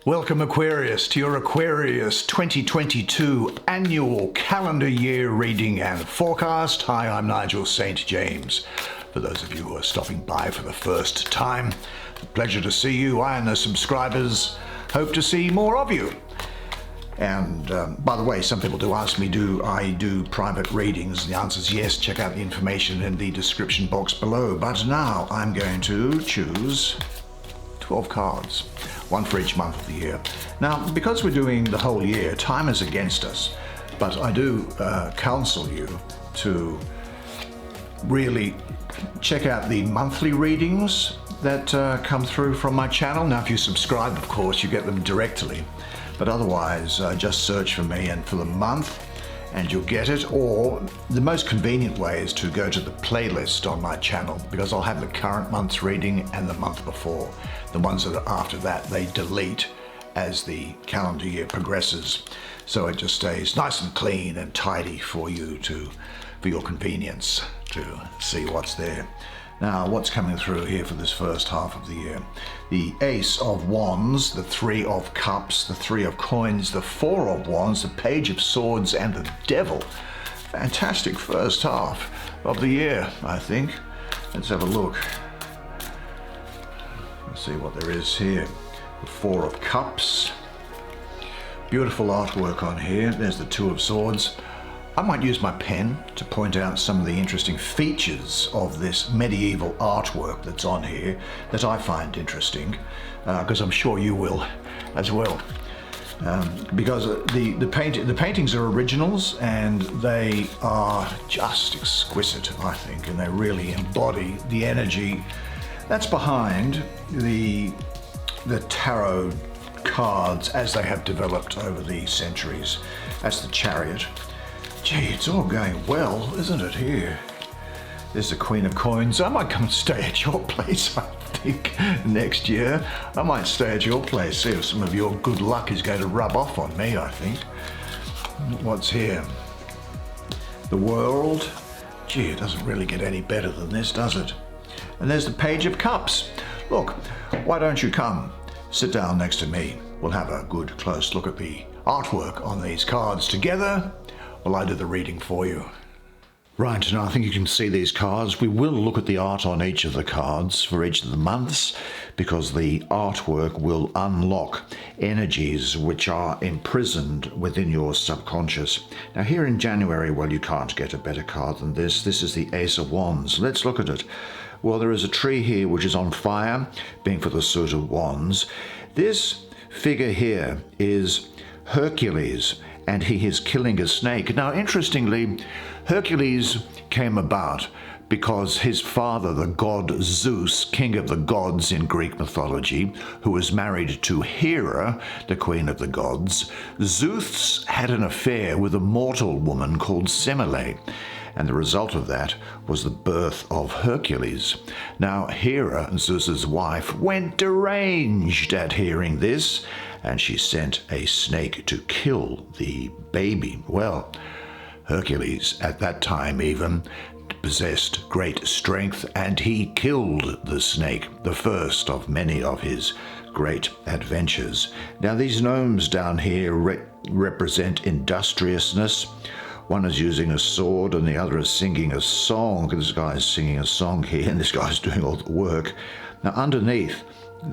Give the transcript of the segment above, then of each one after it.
Welcome Aquarius to your Aquarius 2022 annual calendar year reading and forecast. Hi, I'm Nigel Saint James. For those of you who are stopping by for the first time, a pleasure to see you. I and the subscribers hope to see more of you. And by the way, some people do ask me, do I do private readings? The answer is yes. Check out the information in the description box below. But now I'm going to choose 12 cards, one for each month of the year. Now, because we're doing the whole year, time is against us, but I do counsel you to really check out the monthly readings that come through from my channel. Now, if you subscribe, of course, you get them directly, but otherwise, just search for me and for the month, and you'll get it. Or the most convenient way is to go to the playlist on my channel, because I'll have the current month's reading and the month before. The ones that are after that, they delete as the calendar year progresses. So it just stays nice and clean and tidy for you for your convenience to see what's there. Now, what's coming through here for this first half of the year? The Ace of Wands, the Three of Cups, the Three of Coins, the Four of Wands, the Page of Swords, and the Devil. Fantastic first half of the year, I think. Let's have a look. Let's see what there is here. The Four of Cups. Beautiful artwork on here. There's the Two of Swords. I might use my pen to point out some of the interesting features of this medieval artwork that's on here that I find interesting, because I'm sure you will as well. Because the paintings are originals, and they are just exquisite, I think, and they really embody the energy that's behind the tarot cards as they have developed over the centuries. That's the Chariot. Gee, it's all going well, isn't it, here? There's the Queen of Coins. I might come and stay at your place, I think, next year. I might stay at your place, see if some of your good luck is going to rub off on me, I think. What's here? The World. Gee, it doesn't really get any better than this, does it? And there's the Page of Cups. Look, why don't you come, sit down next to me. We'll have a good close look at the artwork on these cards together. Well, I do the reading for you. Right, now I think you can see these cards. We will look at the art on each of the cards for each of the months, because the artwork will unlock energies which are imprisoned within your subconscious. Now here in January, well, you can't get a better card than this. This is the Ace of Wands. Let's look at it. Well, there is a tree here which is on fire, being for the suit of wands. This figure here is Hercules, and he is killing a snake. Now, interestingly, Hercules came about because his father, the god Zeus, king of the gods in Greek mythology, who was married to Hera, the queen of the gods, Zeus had an affair with a mortal woman called Semele, and the result of that was the birth of Hercules. Now, Hera, Zeus's wife, went deranged at hearing this, and she sent a snake to kill the baby. Well, Hercules, at that time even, possessed great strength, and he killed the snake, the first of many of his great adventures. Now, these gnomes down here represent industriousness. One is using a sword and the other is singing a song. This guy is singing a song here, and this guy's doing all the work. Now, underneath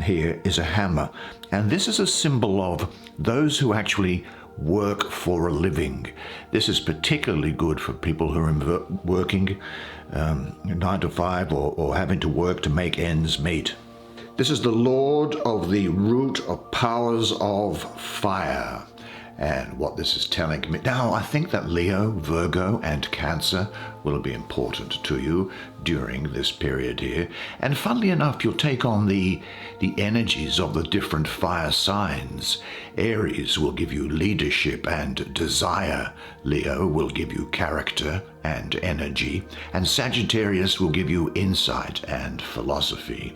here is a hammer, and this is a symbol of those who actually work for a living. This is particularly good for people who are working 9 to 5 or having to work to make ends meet. This is the Lord of the root of powers of fire. And what this is telling me now, I think that Leo, Virgo, and Cancer will be important to you during this period here. And funnily enough, you'll take on the energies of the different fire signs. Aries will give you leadership and desire. Leo will give you character and energy. And Sagittarius will give you insight and philosophy.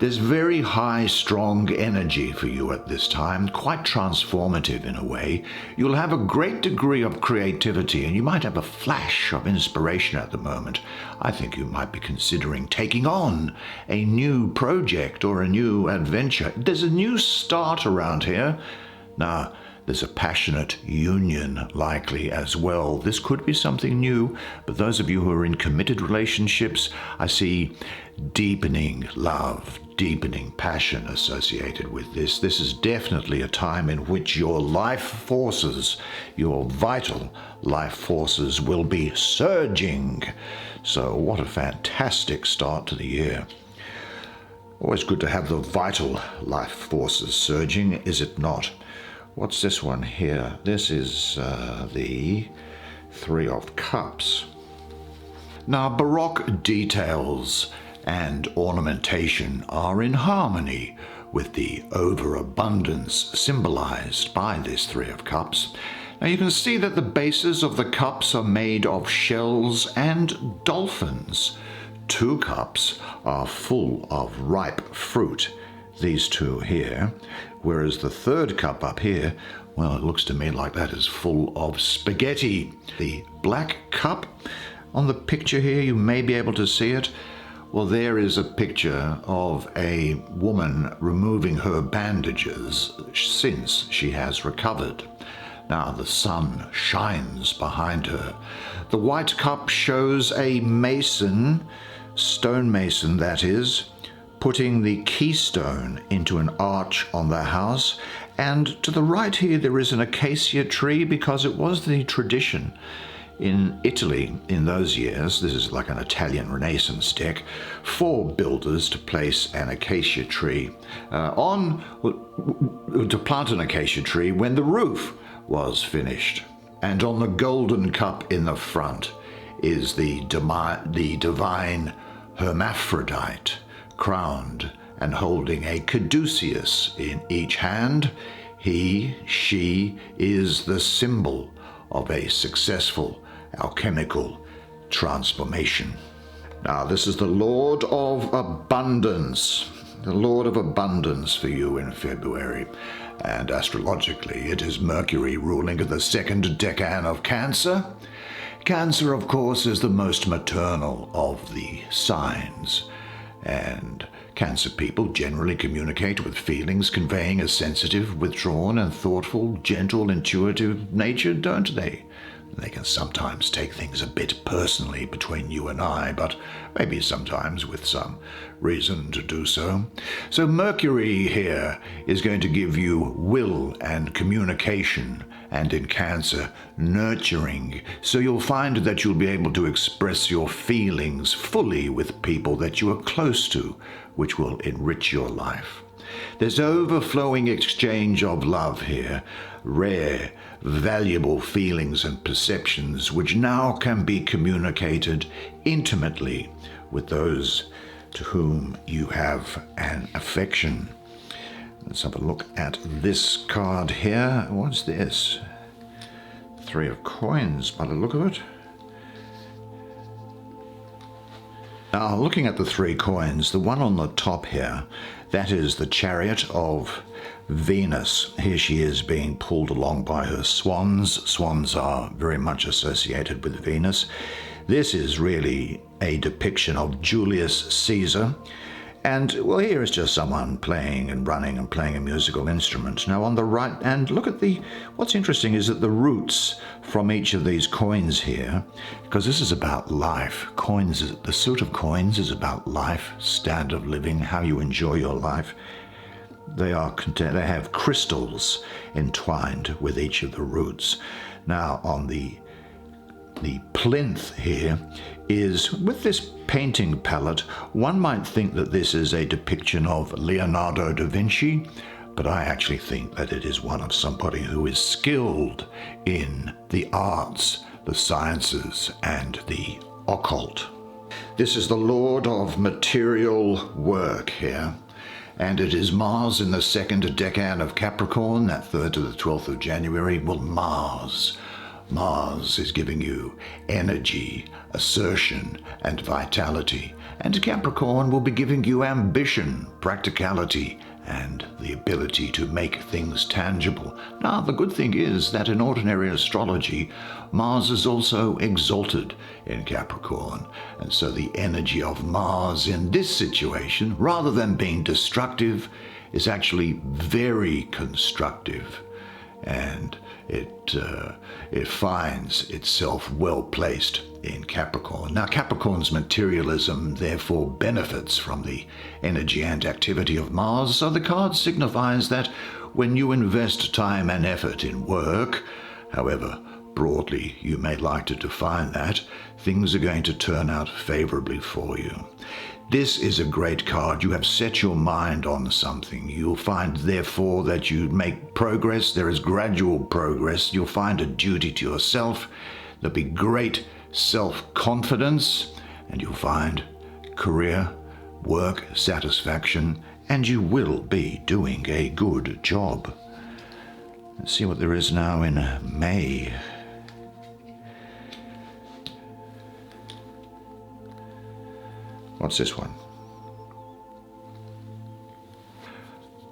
There's very high, strong energy for you at this time, quite transformative in a way. You'll have a great degree of creativity, and you might have a flash of inspiration at the moment. I think you might be considering taking on a new project or a new adventure. There's a new start around here. Now, there's a passionate union likely as well. This could be something new, but those of you who are in committed relationships, I see deepening love, deepening passion associated with this. This is definitely a time in which your life forces, your vital life forces will be surging. So what a fantastic start to the year. Always good to have the vital life forces surging, is it not? What's this one here? This is the Three of Cups. Now, Baroque details and ornamentation are in harmony with the overabundance symbolized by this Three of Cups. Now, you can see that the bases of the cups are made of shells and dolphins. 2 cups are full of ripe fruit, these 2 here, whereas the 3rd cup up here, well, it looks to me like that is full of spaghetti. The black cup on the picture here, you may be able to see it. Well, there is a picture of a woman removing her bandages since she has recovered. Now the sun shines behind her. The white cup shows a mason, stonemason that is, putting the keystone into an arch on their house. And to the right here there is an acacia tree, because it was the tradition in Italy in those years, this is like an Italian Renaissance deck, for builders to place an acacia tree to plant an acacia tree when the roof was finished. And on the golden cup in the front is the divine hermaphrodite, crowned and holding a caduceus in each hand. He, she is the symbol of a successful alchemical transformation. Now, this is the Lord of Abundance, the Lord of Abundance for you in February. And astrologically, it is Mercury ruling the 2nd decan of Cancer. Cancer, of course, is the most maternal of the signs. And Cancer people generally communicate with feelings conveying a sensitive, withdrawn, and thoughtful, gentle, intuitive nature, don't they? They can sometimes take things a bit personally between you and I, but maybe sometimes with some reason to do so. So Mercury here is going to give you will and communication, and in Cancer, nurturing. So you'll find that you'll be able to express your feelings fully with people that you are close to, which will enrich your life. There's overflowing exchange of love here, rare, valuable feelings and perceptions which now can be communicated intimately with those to whom you have an affection. Let's have a look at this card here. What's this? 3 of Coins by the look of it. Now, looking at the 3 coins, the one on the top here, that is the Chariot of Venus. Here she is being pulled along by her swans. Swans are very much associated with Venus. This is really a depiction of Julius Caesar. And, well, here is just someone playing and running and playing a musical instrument. Now, on the right, and look at what's interesting is that the roots from each of these coins here, because this is about life. The suit of coins is about life, standard of living, how you enjoy your life. They have crystals entwined with each of the roots. Now, on the plinth here is, with this painting palette, one might think that this is a depiction of Leonardo da Vinci, but I actually think that it is one of somebody who is skilled in the arts, the sciences, and the occult. This is the Lord of material work here, and it is Mars in the 2nd decan of Capricorn, that 3rd to the 12th of January. Well, Mars Mars is giving you energy, assertion, and vitality. And Capricorn will be giving you ambition, practicality, and the ability to make things tangible. Now, the good thing is that in ordinary astrology, Mars is also exalted in Capricorn. And so the energy of Mars in this situation, rather than being destructive, is actually very constructive. And it finds itself well placed in Capricorn. Now, Capricorn's materialism therefore benefits from the energy and activity of Mars, so the card signifies that when you invest time and effort in work, however broadly you may like to define that, things are going to turn out favorably for you. This is a great card. You have set your mind on something. You'll find, therefore, that you make progress. There is gradual progress. You'll find a duty to yourself. There'll be great self-confidence, and you'll find career, work, satisfaction, and you will be doing a good job. Let's see what there is now in May. What's this one?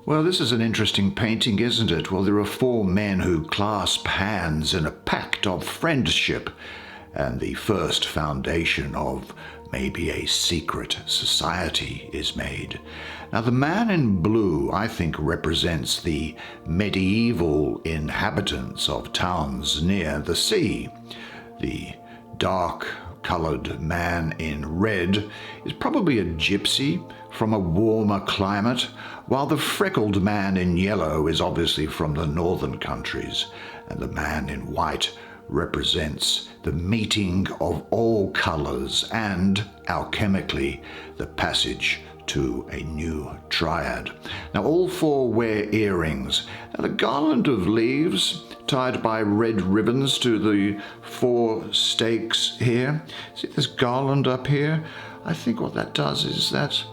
Well, this is an interesting painting, isn't it? Well, there are four men who clasp hands in a pact of friendship, and the first foundation of maybe a secret society is made. Now, the man in blue, I think, represents the medieval inhabitants of towns near the sea. The dark-colored man in red is probably a gypsy from a warmer climate, while the freckled man in yellow is obviously from the northern countries, and the man in white represents the meeting of all colors and, alchemically, the passage to a new triad. Now, all four wear earrings. Now, the garland of leaves tied by red ribbons to the four stakes here. See this garland up here? I think what that does is that's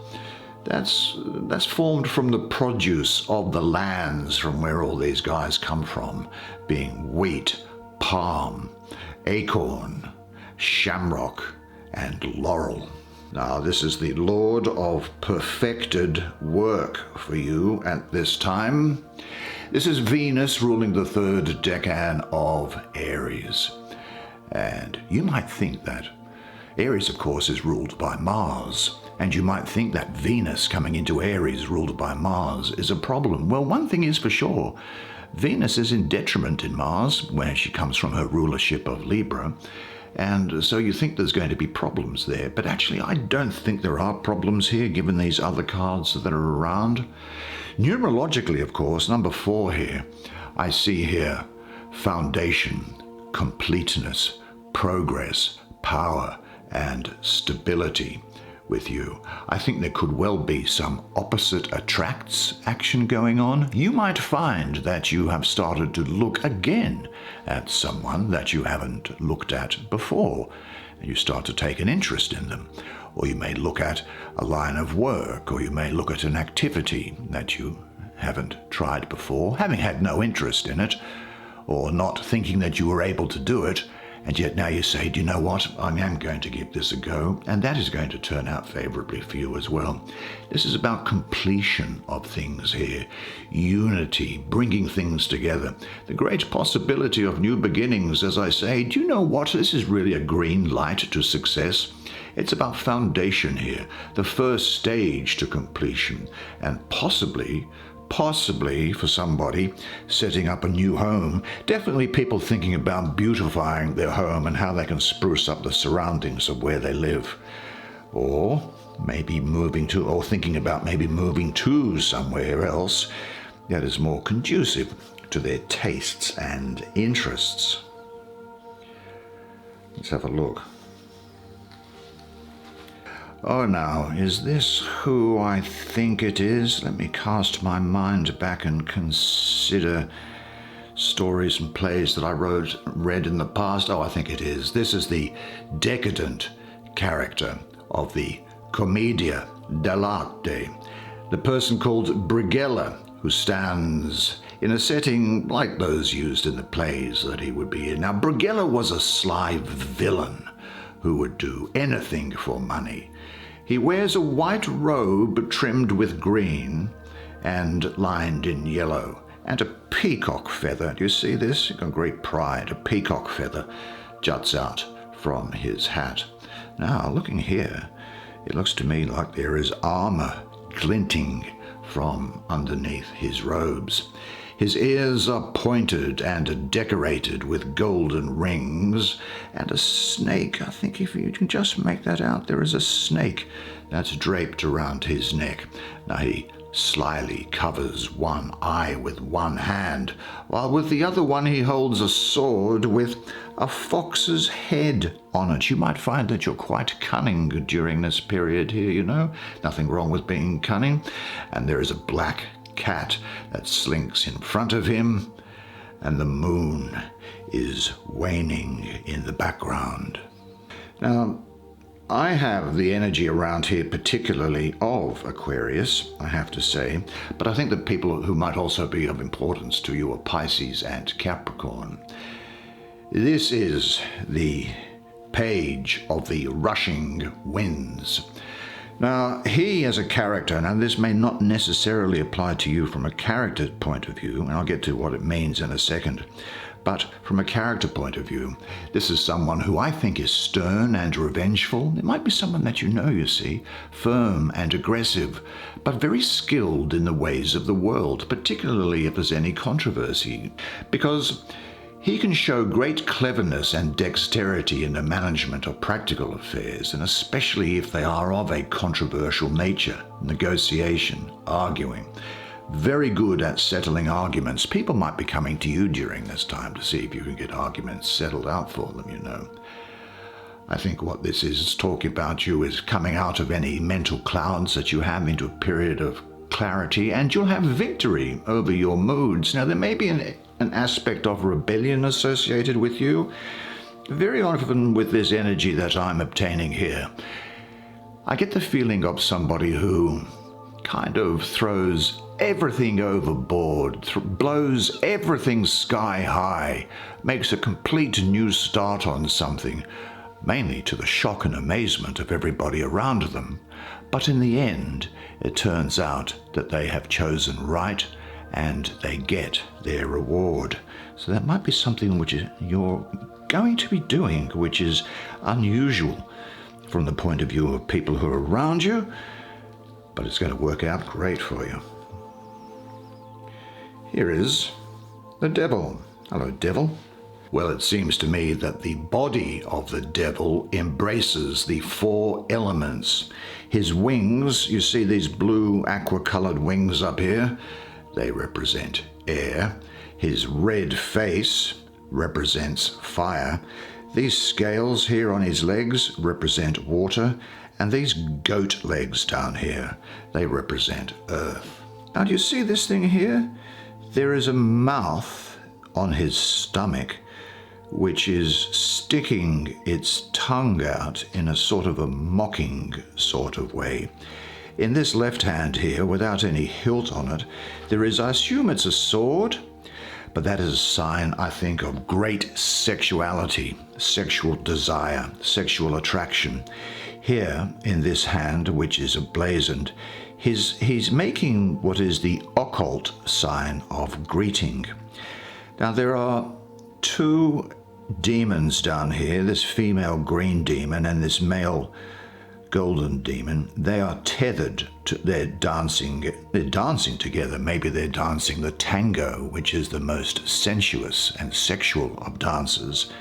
formed from the produce of the lands from where all these guys come from, being wheat, palm, acorn, shamrock, and laurel. Now, this is the Lord of perfected work for you at this time. This is Venus ruling the third decan of Aries. And you might think that Aries, of course, is ruled by Mars. And you might think that Venus coming into Aries ruled by Mars is a problem. Well, one thing is for sure. Venus is in detriment in Mars when she comes from her rulership of Libra. And so you think there's going to be problems there. But actually, I don't think there are problems here, given these other cards that are around. Numerologically, of course, number 4 here, I see here foundation, completeness, progress, power, and stability with you. I think there could well be some opposite attracts action going on. You might find that you have started to look again at someone that you haven't looked at before, and you start to take an interest in them. Or you may look at a line of work, or you may look at an activity that you haven't tried before, having had no interest in it, or not thinking that you were able to do it, and yet now you say, do you know what, I am going to give this a go, and that is going to turn out favorably for you as well. This is about completion of things here, unity, bringing things together, the great possibility of new beginnings. As I say, do you know what, this is really a green light to success. It's about foundation here, the first stage to completion, and possibly for somebody setting up a new home. Definitely people thinking about beautifying their home and how they can spruce up the surroundings of where they live. Or maybe thinking about maybe moving to somewhere else that is more conducive to their tastes and interests. Let's have a look. Oh, now, is this who I think it is? Let me cast my mind back and consider stories and plays that I read in the past. Oh, I think it is. This is the decadent character of the Commedia dell'arte, the person called Brighella who stands in a setting like those used in the plays that he would be in. Now, Brighella was a sly villain who would do anything for money. He wears a white robe trimmed with green and lined in yellow, and a peacock feather. Do you see this? You've got great pride. A peacock feather juts out from his hat. Now, looking here, it looks to me like there is armor glinting from underneath his robes. His ears are pointed and decorated with golden rings, and a snake. I think if you can just make that out, there is a snake that's draped around his neck. Now he slyly covers one eye with one hand, while with the other one he holds a sword with a fox's head on it. You might find that you're quite cunning during this period here, you know. Nothing wrong with being cunning. And there is a black cat that slinks in front of him, and the moon is waning in the background. Now, I have the energy around here particularly of Aquarius, I have to say, but I think that people who might also be of importance to you are Pisces and Capricorn. This is the page of the rushing winds. Now, he as a character, now this may not necessarily apply to you from a character point of view, and I'll get to what it means in a second, but from a character point of view, this is someone who I think is stern and revengeful. It might be someone that you know, you see, firm and aggressive, but very skilled in the ways of the world, particularly if there's any controversy, because he can show great cleverness and dexterity in the management of practical affairs, and especially if they are of a controversial nature, negotiation, arguing. Very good at settling arguments. People might be coming to you during this time to see if you can get arguments settled out for them, you know. I think what this is talking about you is coming out of any mental clouds that you have into a period of clarity, and you'll have victory over your moods. Now, there may be an aspect of rebellion associated with you. Very often with this energy that I'm obtaining here, I get the feeling of somebody who kind of throws everything overboard, blows everything sky high, makes a complete new start on something, mainly to the shock and amazement of everybody around them. But in the end, it turns out that they have chosen right and they get their reward. So that might be something which you're going to be doing, which is unusual from the point of view of people who are around you, but it's going to work out great for you. Here is the devil. Hello, devil. Well, it seems to me that the body of the devil embraces the four elements. His wings, you see these blue aqua-colored wings up here? They represent air. His red face represents fire. These scales here on his legs represent water, and these goat legs down here, they represent earth. Now, do you see this thing here? There is a mouth on his stomach which is sticking its tongue out in a sort of a mocking sort of way. In this left hand here, without any hilt on it, there is, I assume it's a sword, but that is a sign, I think, of great sexuality, sexual desire, sexual attraction. Here, in this hand, which is emblazoned, he's making what is the occult sign of greeting. Now, there are two demons down here, this female green demon and this male golden demon. They are tethered to, they're dancing together. Maybe they're dancing the tango, which is the most sensuous and sexual of dances.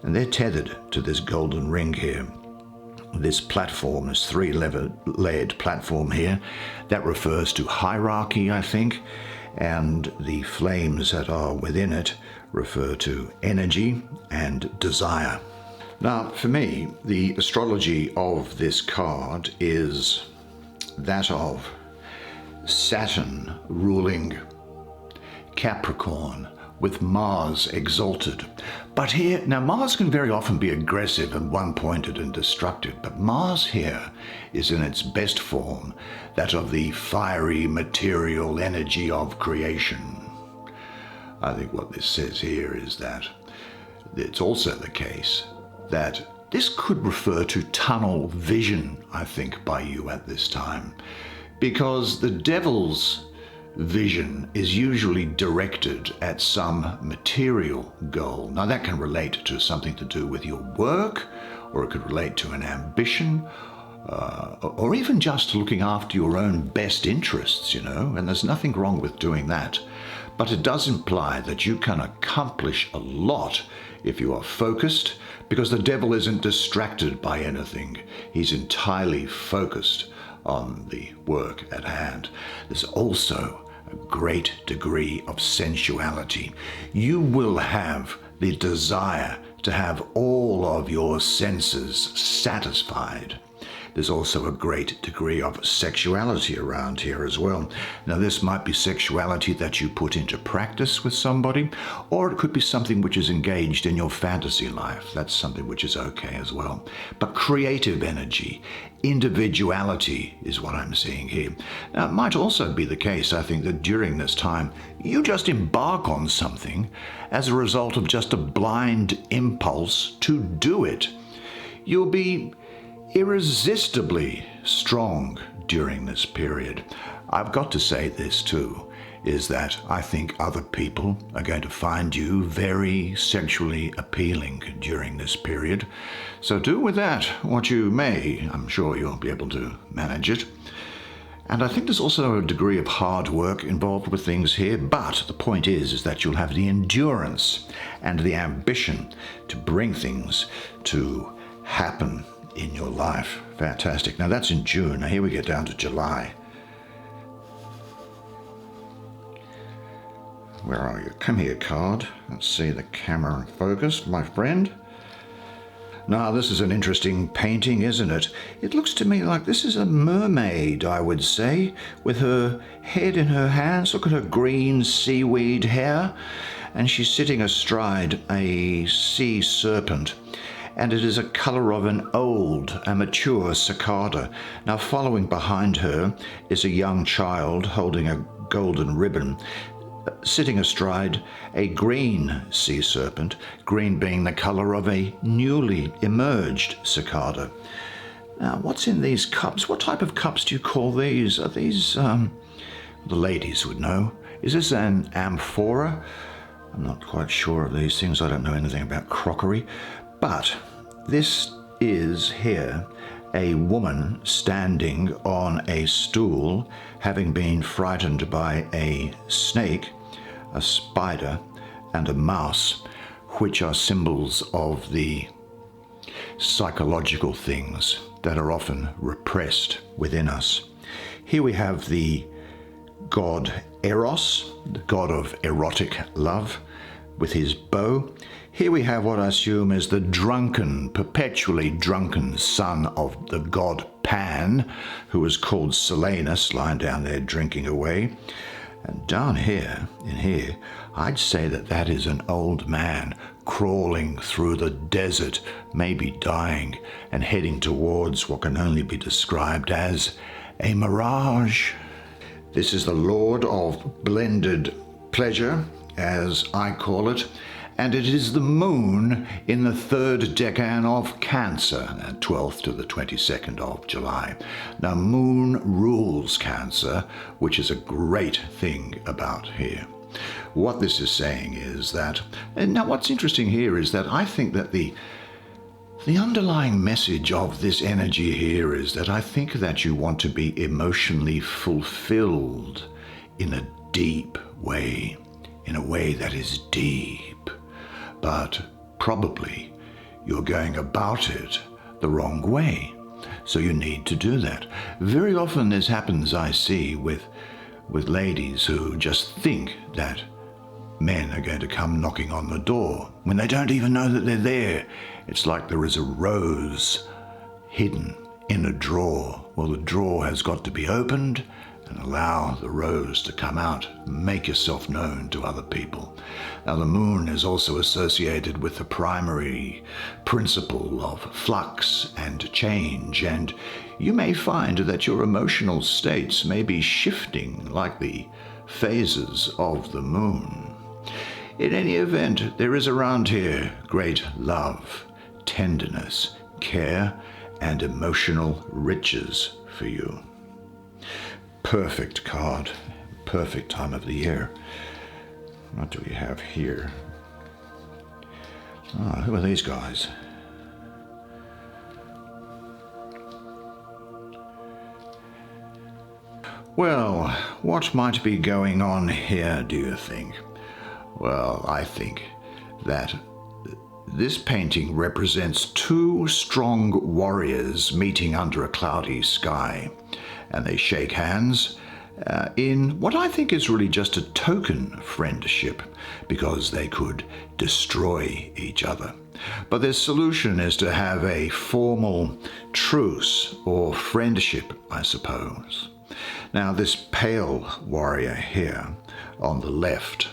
And they're tethered to this golden ring here. This platform, this three-layered platform here, that refers to hierarchy, I think, and the flames that are within it refer to energy and desire. Now, for me, the astrology of this card is that of Saturn ruling Capricorn, with Mars exalted. But here, now Mars can very often be aggressive and one-pointed and destructive, but Mars here is in its best form, that of the fiery material energy of creation. I think what this says here is that it's also the case that this could refer to tunnel vision, I think, by you at this time, because the devil's vision is usually directed at some material goal. Now that can relate to something to do with your work, or it could relate to an ambition, or even just looking after your own best interests, and there's nothing wrong with doing that. But it does imply that you can accomplish a lot if you are focused, because the devil isn't distracted by anything. He's entirely focused on the work at hand. There's also a great degree of sensuality. You will have the desire to have all of your senses satisfied. There's also a great degree of sexuality around here as well. Now, this might be sexuality that you put into practice with somebody, or it could be something which is engaged in your fantasy life. That's something which is okay as well. But creative energy, individuality is what I'm seeing here. Now, it might also be the case, I think, that during this time, you just embark on something as a result of just a blind impulse to do it. You'll be irresistibly strong during this period. I've got to say this too, is that I think other people are going to find you very sexually appealing during this period. So do with that what you may. I'm sure you'll be able to manage it. And I think there's also a degree of hard work involved with things here, but the point is that you'll have the endurance and the ambition to bring things to happen in your life. Fantastic. Now that's in June. Now here we get down to July. Where are you? Come here, card. Let's see the camera in focus, my friend. Now this is an interesting painting, isn't it? It looks to me like this is a mermaid, I would say, with her head in her hands. Look at her green seaweed hair. And she's sitting astride a sea serpent. And it is a colour of an old, a mature cicada. Now following behind her is a young child holding a golden ribbon, sitting astride a green sea serpent, green being the colour of a newly emerged cicada. Now what's in these cups? What type of cups do you call these? Are these, the ladies would know. Is this an amphora? I'm not quite sure of these things. I don't know anything about crockery. But this is here a woman standing on a stool, having been frightened by a snake, a spider, and a mouse, which are symbols of the psychological things that are often repressed within us. Here we have the god Eros, the god of erotic love, with his bow. Here we have what I assume is the drunken, perpetually drunken son of the god Pan, who was called Silenus, lying down there drinking away. And down here, in here, I'd say that that is an old man crawling through the desert, maybe dying, and heading towards what can only be described as a mirage. This is the Lord of blended pleasure, as I call it, and it is the moon in the third decan of Cancer, 12th to the 22nd of July. Now, moon rules Cancer, which is a great thing about here. What this is saying is that, and now what's interesting here is that I think that the underlying message of this energy here is that I think that you want to be emotionally fulfilled in a deep way, in a way that is deep, but probably you're going about it the wrong way. So you need to do that. Very often this happens, I see, with ladies who just think that men are going to come knocking on the door when they don't even know that they're there. It's like there is a rose hidden in a drawer. Well, the drawer has got to be opened, and allow the rose to come out. Make yourself known to other people. Now, the moon is also associated with the primary principle of flux and change, and you may find that your emotional states may be shifting like the phases of the moon. In any event, there is around here great love, tenderness, care, and emotional riches for you. Perfect card, perfect time of the year. What do we have here? Who are these guys? Well, what might be going on here, do you think? Well, I think that this painting represents two strong warriors meeting under a cloudy sky, and they shake hands in what I think is really just a token friendship, because they could destroy each other. But their solution is to have a formal truce or friendship, I suppose. Now, this pale warrior here on the left,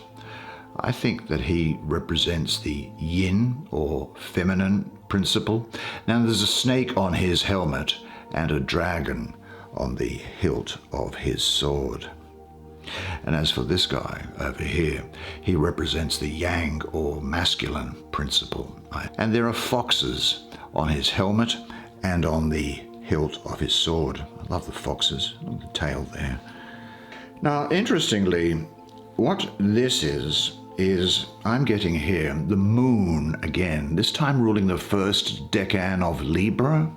I think that he represents the yin or feminine principle. Now, there's a snake on his helmet and a dragon on the hilt of his sword. And as for this guy over here, he represents the yang or masculine principle. And there are foxes on his helmet and on the hilt of his sword. I love the foxes, look at the tail there. Now, interestingly, what this is I'm getting here the moon again, this time ruling the first decan of Libra.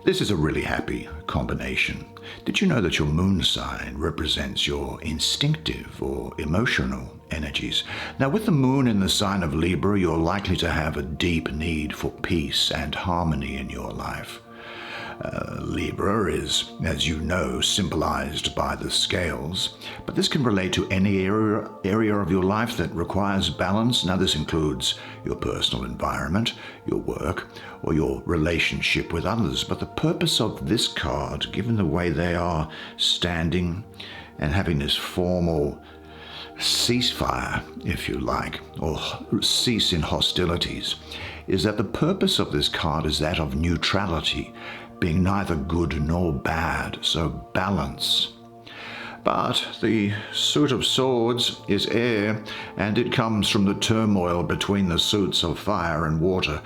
This is a really happy combination. Did you know that your moon sign represents your instinctive or emotional energies? Now, with the moon in the sign of Libra, you're likely to have a deep need for peace and harmony in your life. Libra is, as you know, symbolized by the scales, but this can relate to any area of your life that requires balance. Now, this includes your personal environment, your work, or your relationship with others. But the purpose of this card, given the way they are standing and having this formal ceasefire, if you like, or cease in hostilities, is that the purpose of this card is that of neutrality, being neither good nor bad, so balance. But the suit of swords is air, and it comes from the turmoil between the suits of fire and water.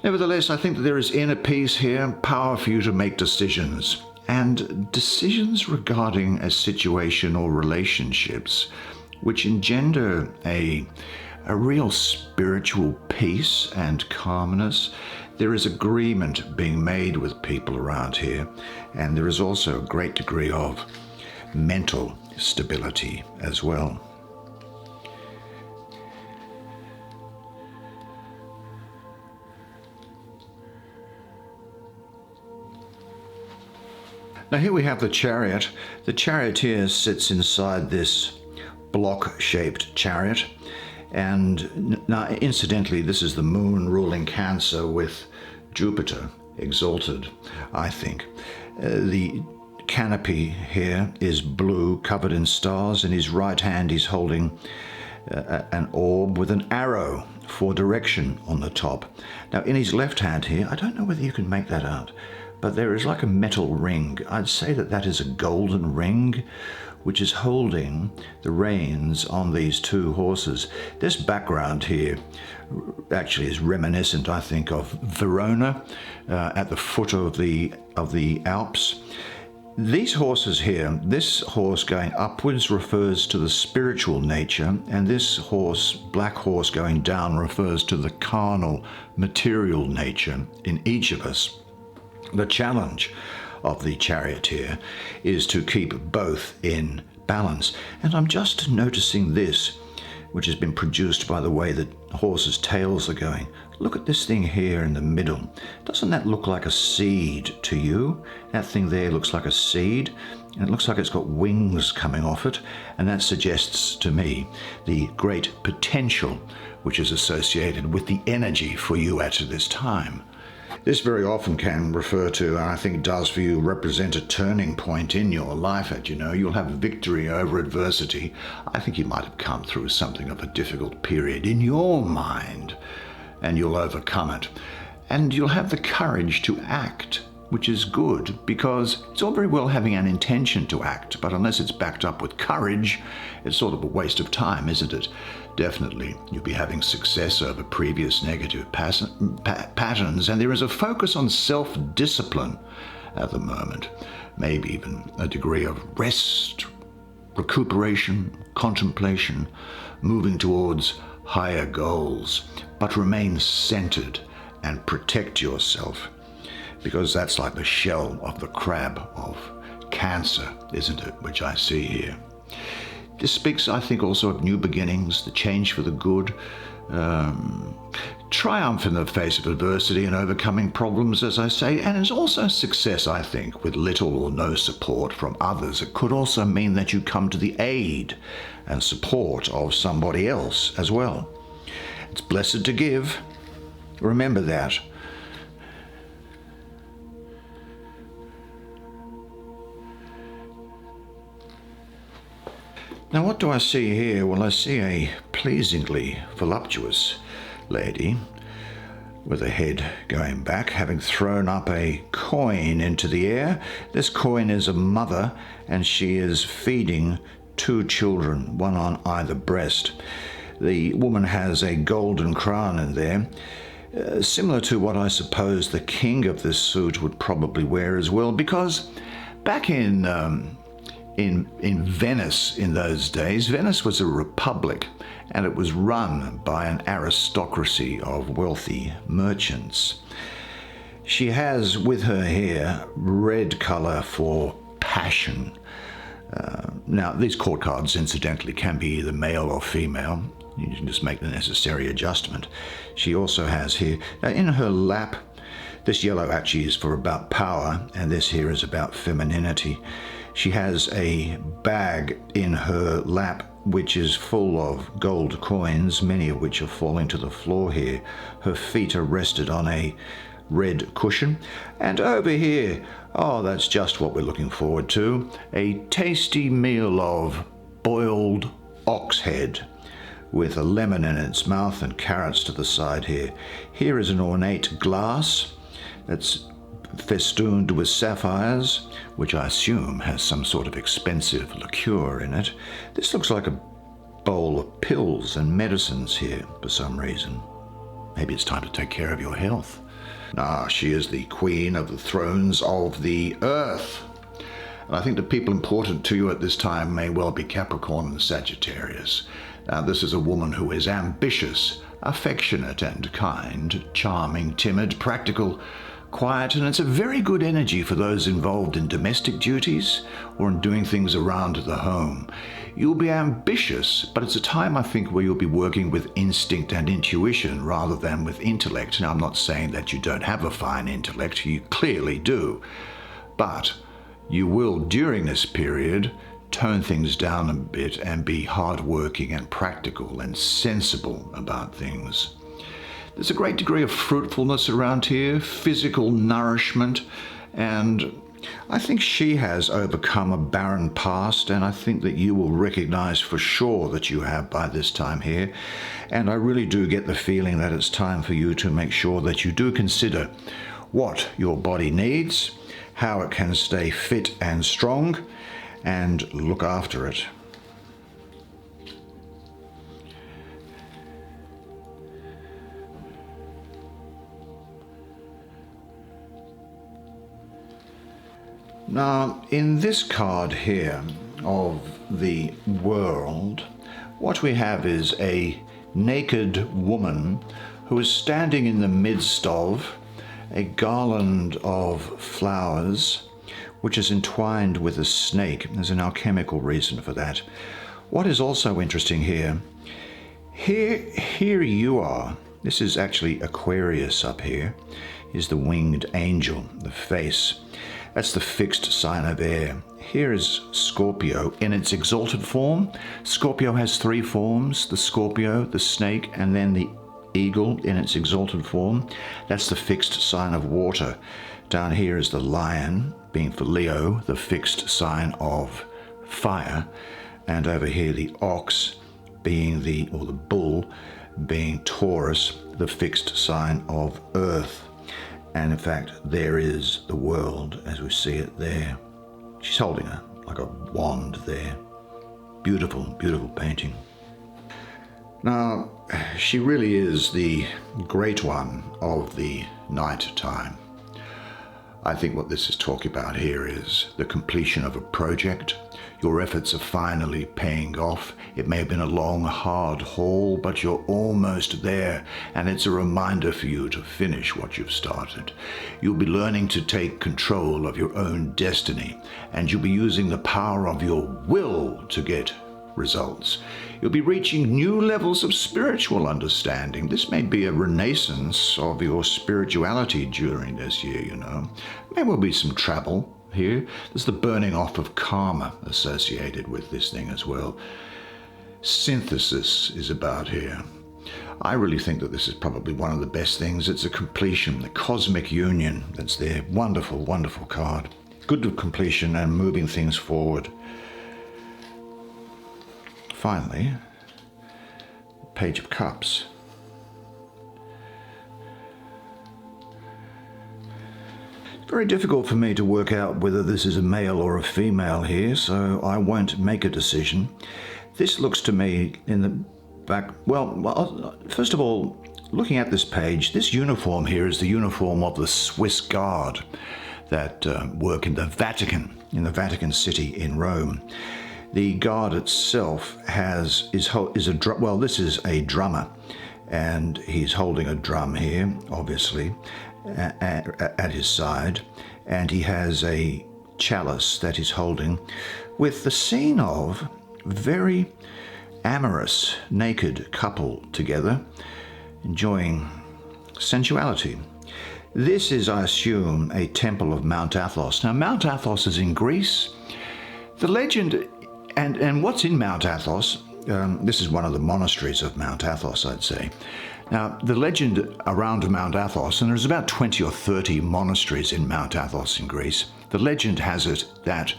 Nevertheless, I think that there is inner peace here, power for you to make decisions, and decisions regarding a situation or relationships which engender a real spiritual peace and calmness. There is agreement being made with people around here, and there is also a great degree of mental stability as well. Now, here we have the Chariot. The charioteer sits inside this block-shaped chariot. And now, incidentally, this is the moon ruling Cancer with Jupiter exalted, I think. The canopy here is blue, covered in stars. In his right hand, he's holding an orb with an arrow for direction on the top. Now, in his left hand here, I don't know whether you can make that out, but there is like a metal ring. I'd say that that is a golden ring, which is holding the reins on these two horses. This background here actually is reminiscent, I think, of Verona at the foot of the Alps. These horses here, this horse going upwards refers to the spiritual nature, and this horse, black horse going down, refers to the carnal, material nature in each of us. The challenge of the charioteer is to keep both in balance. And I'm just noticing this, which has been produced by the way that horses' tails are going. Look at this thing here in the middle. Doesn't that look like a seed to you? That thing there looks like a seed, and it looks like it's got wings coming off it, and that suggests to me the great potential which is associated with the energy for you at this time. This very often can refer to, and I think does for you, represent a turning point in your life. You'll have victory over adversity. I think you might have come through something of a difficult period in your mind, and you'll overcome it. And you'll have the courage to act, which is good, because it's all very well having an intention to act, but unless it's backed up with courage, it's sort of a waste of time, isn't it? Definitely, you'll be having success over previous negative patterns, and there is a focus on self-discipline at the moment, maybe even a degree of rest, recuperation, contemplation, moving towards higher goals, but remain centered and protect yourself, because that's like the shell of the crab of Cancer, isn't it, which I see here. This speaks, I think, also of new beginnings, the change for the good, triumph in the face of adversity and overcoming problems, as I say, and it's also success, I think, with little or no support from others. It could also mean that you come to the aid and support of somebody else as well. It's blessed to give. Remember that. Now, what do I see here? Well, I see a pleasingly voluptuous lady with a head going back, having thrown up a coin into the air. This coin is a mother, and she is feeding two children, one on either breast. The woman has a golden crown in there, similar to what I suppose the king of this suit would probably wear as well, because back in Venice in those days, Venice was a republic, and it was run by an aristocracy of wealthy merchants. She has with her hair red color for passion. Now, these court cards, incidentally, can be either male or female. You can just make the necessary adjustment. She also has here, in her lap, this yellow actually is for about power, and this here is about femininity. She has a bag in her lap which is full of gold coins, many of which are falling to the floor here. Her feet are rested on a red cushion. And over here, oh, that's just what we're looking forward to, a tasty meal of boiled ox head with a lemon in its mouth and carrots to the side here. Here is an ornate glass that's festooned with sapphires, which I assume has some sort of expensive liqueur in it. This looks like a bowl of pills and medicines here for some reason. Maybe it's time to take care of your health. She is the queen of the thrones of the earth. And I think the people important to you at this time may well be Capricorn and Sagittarius. Now, this is a woman who is ambitious, affectionate and kind, charming, timid, practical, quiet, and it's a very good energy for those involved in domestic duties or in doing things around the home. You'll be ambitious, but it's a time, I think, where you'll be working with instinct and intuition rather than with intellect. Now, I'm not saying that you don't have a fine intellect, you clearly do, but you will, during this period, tone things down a bit and be hardworking and practical and sensible about things. There's a great degree of fruitfulness around here, physical nourishment, and I think she has overcome a barren past, and I think that you will recognize for sure that you have by this time here. And I really do get the feeling that it's time for you to make sure that you do consider what your body needs, how it can stay fit and strong, and look after it. Now, in this card here of the world, what we have is a naked woman who is standing in the midst of a garland of flowers, which is entwined with a snake. There's an alchemical reason for that. What is also interesting here you are. This is actually Aquarius up here, is the winged angel, the face. That's the fixed sign of air. Here is Scorpio in its exalted form. Scorpio has three forms: the Scorpio, the snake, and then the eagle in its exalted form. That's the fixed sign of water. Down here is the lion, being for Leo, the fixed sign of fire. And over here the ox being the bull being Taurus, the fixed sign of earth. And in fact, there is the world as we see it there. She's holding like a wand there. Beautiful, beautiful painting. Now, she really is the great one of the night time. I think what this is talking about here is the completion of a project. Your efforts are finally paying off. It may have been a long, hard haul, but you're almost there, and it's a reminder for you to finish what you've started. You'll be learning to take control of your own destiny, and you'll be using the power of your will to get results. You'll be reaching new levels of spiritual understanding. This may be a renaissance of your spirituality during this year, you know. There will be some travel here. There's the burning off of karma associated with this thing as well. Synthesis is about here. I really think that this is probably one of the best things. It's a completion, the cosmic union that's there. Wonderful, wonderful card. Good completion and moving things forward. Finally, Page of Cups. It's very difficult for me to work out whether this is a male or a female here, so I won't make a decision. This looks to me in the back, well, first of all, looking at this page, this uniform here is the uniform of the Swiss Guard that work in the Vatican City in Rome. The guard itself this is a drummer, and he's holding a drum here, obviously, at his side, and he has a chalice that he's holding with the scene of very amorous, naked couple together, enjoying sensuality. This is, I assume, a temple of Mount Athos. Now, Mount Athos is in Greece. The legend, and what's in Mount Athos, this is one of the monasteries of Mount Athos, I'd say. Now, the legend around Mount Athos, and there's about 20 or 30 monasteries in Mount Athos in Greece, the legend has it that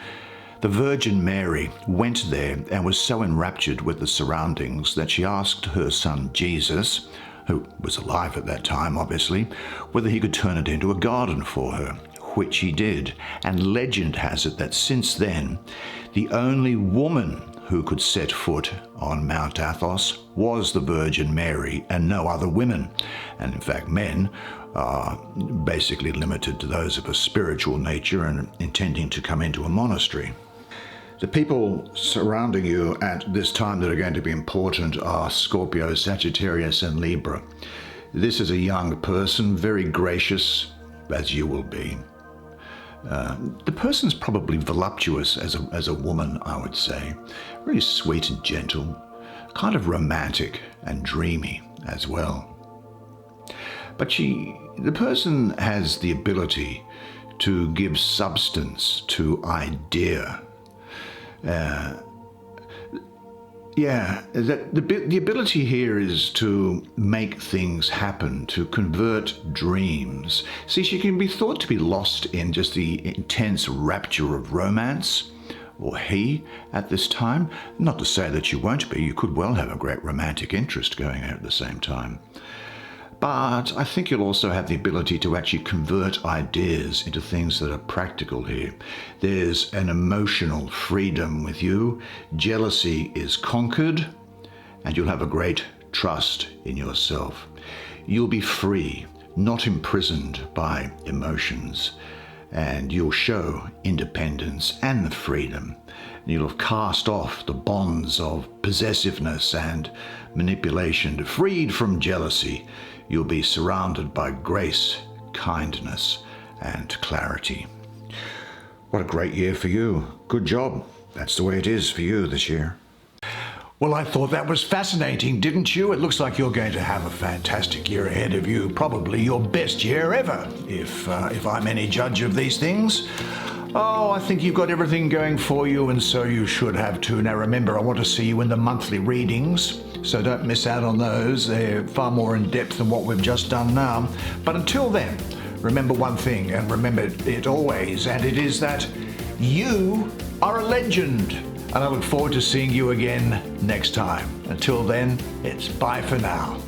the Virgin Mary went there and was so enraptured with the surroundings that she asked her son Jesus, who was alive at that time, obviously, whether he could turn it into a garden for her, which he did. And legend has it that since then, the only woman who could set foot on Mount Athos was the Virgin Mary and no other women. And in fact, men are basically limited to those of a spiritual nature and intending to come into a monastery. The people surrounding you at this time that are going to be important are Scorpio, Sagittarius, and Libra. This is a young person, very gracious, as you will be. The person's probably voluptuous as a woman, I would say. Really sweet and gentle, kind of romantic and dreamy as well. But the person has the ability to give substance to idea. The ability here is to make things happen, to convert dreams. See, she can be thought to be lost in just the intense rapture of romance, or he, at this time. Not to say that you won't be, you could well have a great romantic interest going on at the same time. But I think you'll also have the ability to actually convert ideas into things that are practical here. There's an emotional freedom with you. Jealousy is conquered, and you'll have a great trust in yourself. You'll be free, not imprisoned by emotions, and you'll show independence and the freedom. You'll have cast off the bonds of possessiveness and manipulation, freed from jealousy. You'll be surrounded by grace, kindness, and clarity. What a great year for you. Good job. That's the way it is for you this year. Well, I thought that was fascinating, didn't you? It looks like you're going to have a fantastic year ahead of you, probably your best year ever, if I'm any judge of these things. Oh, I think you've got everything going for you, and so you should have too. Now remember, I want to see you in the monthly readings, so don't miss out on those. They're far more in depth than what we've just done now. But until then, remember one thing, and remember it always, and it is that you are a legend. And I look forward to seeing you again next time. Until then, it's bye for now.